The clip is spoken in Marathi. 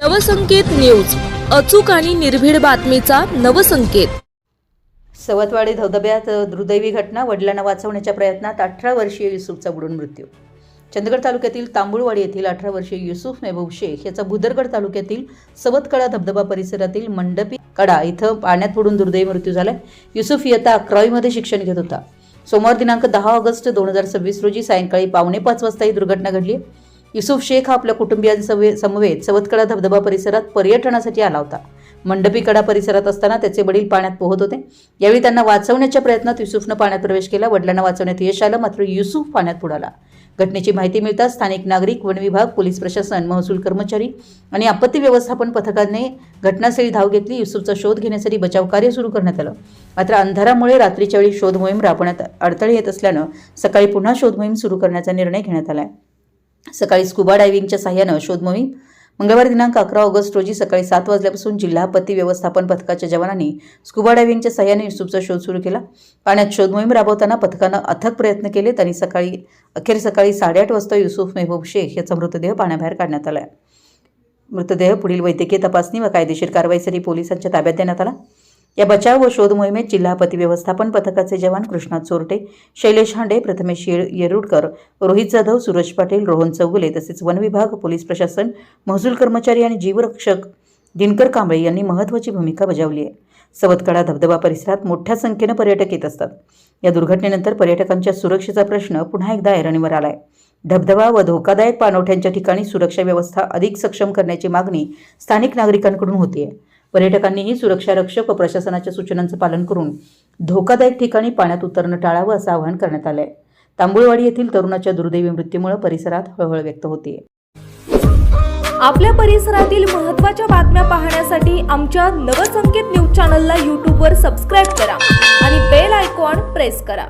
नवसंकेत न्यूज, अचूक आणि निर्भीड बातमीचा नवसंकेत। सवतवाडी धबधब्यात दुर्दैवी घटना, वडिलांना वाचवण्याच्या प्रयत्नात 18 वर्षीय युसुफचा बुडून मृत्यू। चंदगड तालुक्यातील तांबुळवाडी येथील 18 वर्षीय युसुफ मेहबूब शेख याचा भुदरगड तालुक्यातील सवतकडा धबधबा परिसरातील मंडपी कडा इथं पाण्यात बुडून दुर्दैवी मृत्यू झाला। युसुफ इयत्ता 11वी मध्ये शिक्षण घेत होता। सोमवार दिनांक 10 ऑगस्ट 2026 रोजी सायंकाळी 4:45 वाजता ही दुर्घटना घडली। युसुफ शेख हा आपल्या कुटुंबियांसमवेत सवतकडा धबधबा परिसरात पर्यटनासाठी आला होता। मंडपी कडा परिसरात असताना त्याचे वडील पाण्यात पोहत होते। यावेळी त्यांना वाचवण्याच्या प्रयत्नात युसुफने पाण्यात प्रवेश केला। वडिलांना वाचवण्यात यश आलं, मात्र युसुफ पाण्यात बुडाला। घटनेची माहिती मिळताच स्थानिक नागरिक, वन विभाग, पोलीस प्रशासन, महसूल कर्मचारी आणि आपत्ती व्यवस्थापन पथकाने घटनास्थळी धाव घेतली। युसुफचा शोध घेण्यासाठी बचाव कार्य सुरू करण्यात आलं, मात्र अंधारामुळे रात्रीच्या वेळी शोध मोहीम राबवण्यात अडथळे येत असल्यानं सकाळी पुन्हा शोध मोहीम सुरू करण्याचा निर्णय घेण्यात आला आहे। सकाळी स्कुबा डायव्हिंगच्या सहाय्यानं शोध मोहीम मंगळवार दिनांक 11 ऑगस्ट रोजी सकाळी 7 वाजल्यापासून जिल्हा आपत्ती व्यवस्थापन पथकाच्या जवानांनी स्कुबा डायव्हिंगच्या सहाय्याने युसुफचा शोध सुरू केला। पाण्यात शोध मोहीम राबवताना पथकानं अथक प्रयत्न केले आणि अखेर सकाळी 8:30 वाजता युसुफ मेहबूब शेख याचा मृतदेह पाण्याबाहेर काढण्यात आला। मृतदेह पुढील वैद्यकीय तपासणी व कायदेशीर कारवाईसाठी पोलिसांच्या ताब्यात देण्यात आला। या बचाव व शोध मोहिमेत जिल्हा आपत्ती व्यवस्थापन पथकाचे जवान कृष्णा चोरटे, शैलेश हांडे, प्रथमेश येरुडकर, रोहित जाधव, सूरज पाटील, रोहन चौगुले तसेच वन विभाग, पोलीस प्रशासन, महसूल कर्मचारी आणि जीवरक्षक दिनकर कांबळे यांनी महत्त्वाची भूमिका बजावली आहे। सवतकडा धबधबा परिसरात मोठ्या संख्येने पर्यटक येत असतात। या दुर्घटनेनंतर पर्यटकांच्या सुरक्षेचा प्रश्न पुन्हा एकदा ऐरणीवर आलाय। धबधबा व धोकादायक पाणवठ्यांच्या ठिकाणी सुरक्षा व्यवस्था अधिक सक्षम करण्याची मागणी स्थानिक नागरिकांकडून होतीये। पर्यटकांनीही सुरक्षा रक्षक व प्रशासनाच्या सूचनांचं पालन करून धोकादायक ठिकाणी पाण्यात उतरणं टाळावं असं आवाहन करण्यात आलंय। तांबुळवाडी येथील तरुणाच्या दुर्दैवी मृत्यूमुळे परिसरात हळहळ व्यक्त होतीये। आपल्या परिसरातील महत्त्वाच्या बातम्या पाहण्यासाठी आमच्या नवसंकेत न्यूज चॅनलला YouTube वर सबस्क्राइब करा आणि बेल आयकॉन प्रेस करा।